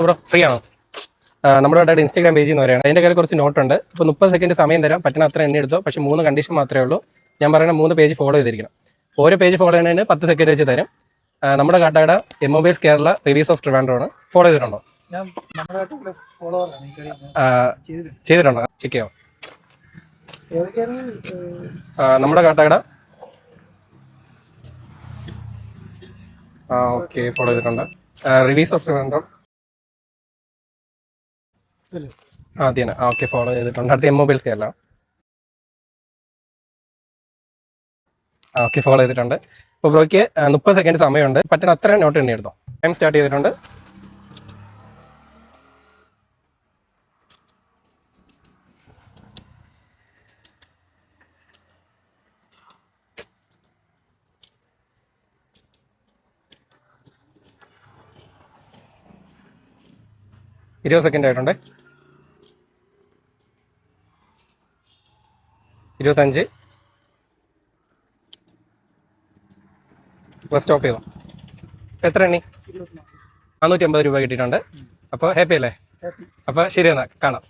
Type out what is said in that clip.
Bro free ആണോ? നമ്മുടെ ഇവിടെ ഇൻസ്റ്റാഗ്രാം പേജിൽ നിന്ന് വരെയാണ്. അതിൻ്റെ കയ്യിൽ കുറച്ച് നോട്ടുണ്ട്. ഇപ്പോൾ 30 സെക്കൻഡ് സമയം തരാം, പറ്റുന്ന അത്ര എണ്ണി എടുത്തോ. പക്ഷേ 3 കണ്ടീഷൻ മാത്രമേ ഉള്ളൂ. ഞാൻ പറയുന്ന 3 പേജ് ഫോളോ ചെയ്തിരിക്കണം. ഓരോ പേജ് ഫോളോ ചെയ്യുന്നതിന് 10 സെക്കൻഡ് വെച്ച് തരും. നമ്മുടെ Kattakada mobiles Kerala reviews of Trivandrum ആണ്. ഫോളോ ചെയ്തിട്ടുണ്ടോ? ചെയ്തിട്ടുണ്ടോ? ചെക്ക് ചെയ്യാം. നമ്മുടെ കാട്ടാക്കട ഓക്കെ, ഫോളോ ചെയ്തിട്ടുണ്ട്. റിവ്യൂസ് ഓഫ് ട്രിവാൻഡ്രം ആദ്യം ഓക്കെ, ഫോളോ ചെയ്തിട്ടുണ്ട്. അടുത്ത മൊബൈൽസ് കേരള ഓക്കെ, ഫോളോ ചെയ്തിട്ടുണ്ട്. ഇപ്പോൾ ബ്രോയ്ക്ക് 30 സെക്കൻഡ് സമയമുണ്ട്, പറ്റുന്ന അത്ര നോട്ട് എണ്ണി എടുത്തോ. ടൈം സ്റ്റാർട്ട് ചെയ്തിട്ടുണ്ട്. ഇരുപത് സെക്കൻഡ് ആയിട്ടുണ്ട്. 25. ഇപ്പോൾ സ്റ്റോപ്പ് ചെയ്തോ. എത്ര എണ്ണി? 450 രൂപ കിട്ടിയിട്ടുണ്ട്. അപ്പോൾ ഹാപ്പി അല്ലേ? അപ്പോൾ ശരി, എന്നാൽ കാണാം.